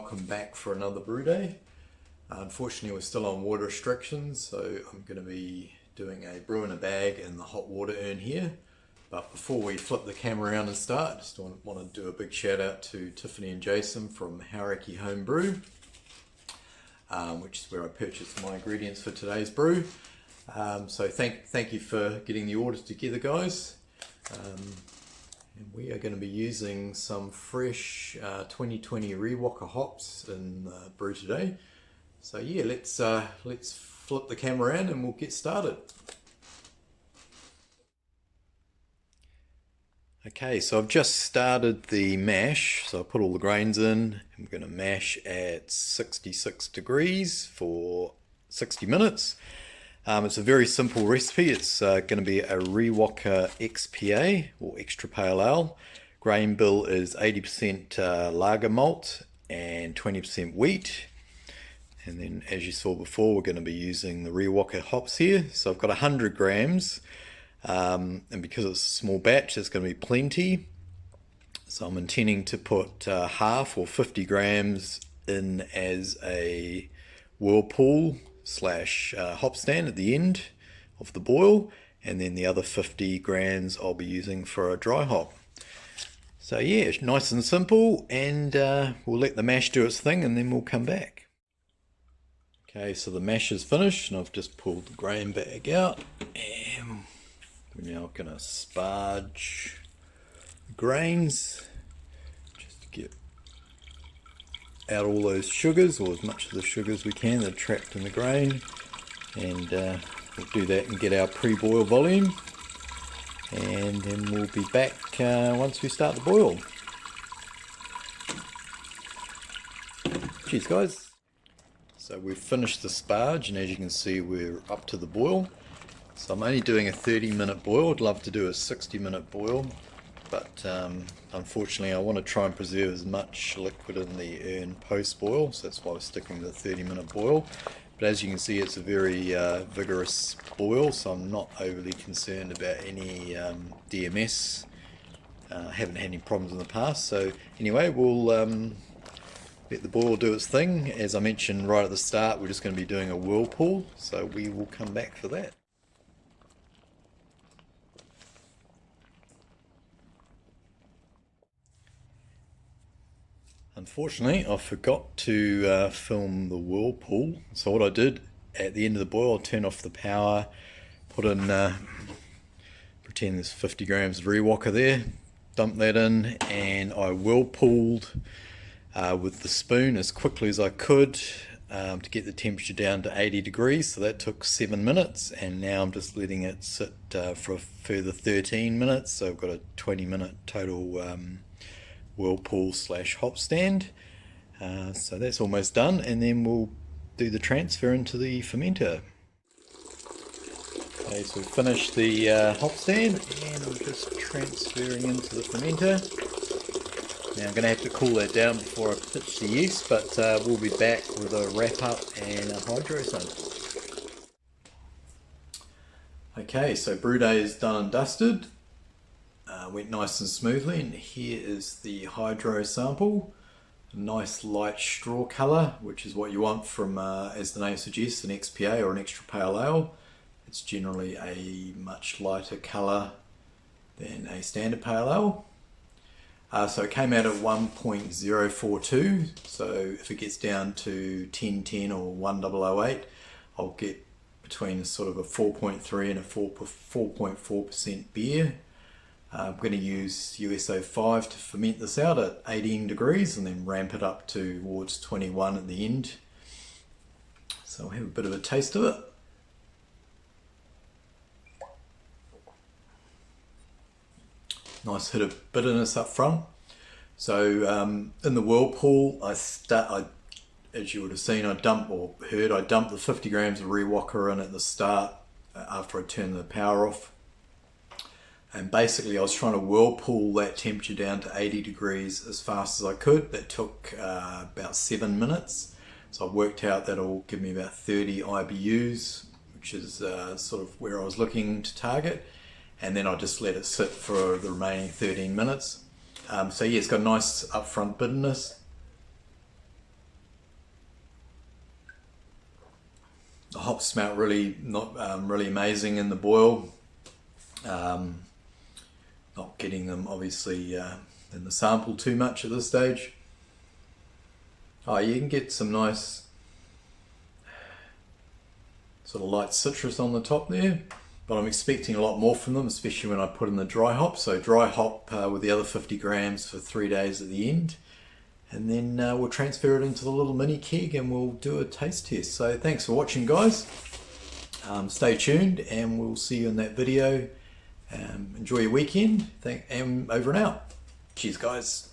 welcome back for another brew day. Unfortunately we're still on water restrictions, so I'm going to be doing a brew in a bag in the hot water urn here. But before we flip the camera around and start, just want to do a big shout out to Tiffany and Jason from Hauraki Homebrew, which is where I purchased my ingredients for today's brew. So thank you for getting the orders together, guys. And we are going to be using some fresh 2020 Riwaka hops in the brew today. So yeah, let's flip the camera around and we'll get started. Okay, so I've just started the mash. So I put all the grains in. I'm going to mash at 66 degrees for 60 minutes. It's a very simple recipe. It's going to be a Riwaka XPA or extra pale ale. Grain bill is 80% lager malt and 20% wheat. And then, as you saw before, we're going to be using the Riwaka hops here. So I've got 100 grams, and because it's a small batch, there's going to be plenty. So I'm intending to put half or 50 grams in as a whirlpool slash hop stand at the end of the boil, and then the other 50 grams I'll be using for a dry hop. So yeah, nice and simple, and we'll let the mash do its thing and then we'll come back. Okay, so the mash is finished and I've just pulled the grain bag out, and we're now going to sparge the grains just to get out all those sugars, or as much of the sugar as we can that are trapped in the grain, and we'll do that and get our pre-boil volume, and then we'll be back once we start the boil. Cheers, guys. So we've finished the sparge, and as you can see we're up to the boil. So I'm only doing a 30-minute boil. I'd love to do a 60-minute boil, but unfortunately I want to try and preserve as much liquid in the urn post-boil, so that's why we're sticking with the 30-minute boil. But as you can see, it's a very vigorous boil, so I'm not overly concerned about any DMS. Haven't had any problems in the past. So anyway, we'll let the boil do its thing. As I mentioned right at the start, we're just going to be doing a whirlpool, so we will come back for that. Unfortunately, I forgot to film the whirlpool. So what I did at the end of the boil, I turned off the power, put in, pretend there's 50 grams of Riwaka there, dumped that in, and I whirlpooled with the spoon as quickly as I could to get the temperature down to 80 degrees. So that took 7 minutes, and now I'm just letting it sit for a further 13 minutes. So I've got a 20-minute total whirlpool slash hop stand. So that's almost done, and then we'll do the transfer into the fermenter. Okay, so we've finished the hop stand, and I'm just transferring into the fermenter. Now I'm going to have to cool that down before I pitch the yeast, but we'll be back with a wrap up and a hydro sample. Okay, so brew day is done and dusted. Went nice and smoothly, and here is the hydro sample. A nice light straw colour, which is what you want from, as the name suggests, an XPA or an extra pale ale. It's generally a much lighter colour than a standard pale ale. So it came out at 1.042, so if it gets down to 1010 or 1008, I'll get between sort of a 4.3 and a 4.4% beer. I'm going to use US-05 to ferment this out at 18 degrees and then ramp it up towards 21 at the end. So I'll have a bit of a taste of it. Nice hit of bitterness up front. So in the whirlpool, as you would have seen, I dumped the 50 grams of Riwaka in at the start after I turned the power off. And basically I was trying to whirlpool that temperature down to 80 degrees as fast as I could. That took about 7 minutes. So I worked out that'll give me about 30 IBUs, which is sort of where I was looking to target. And then I just let it sit for the remaining 13 minutes. So yeah, it's got a nice upfront bitterness. The hops smelt really really amazing in the boil. Not getting them obviously in the sample too much at this stage. Oh, you can get some nice sort of light citrus on the top there, but I'm expecting a lot more from them, especially when I put in the dry hop. So dry hop with the other 50 grams for 3 days at the end, and then we'll transfer it into the little mini keg and we'll do a taste test. So thanks for watching, guys. Stay tuned and we'll see you in that video. Enjoy your weekend, and over and out. Cheers, guys.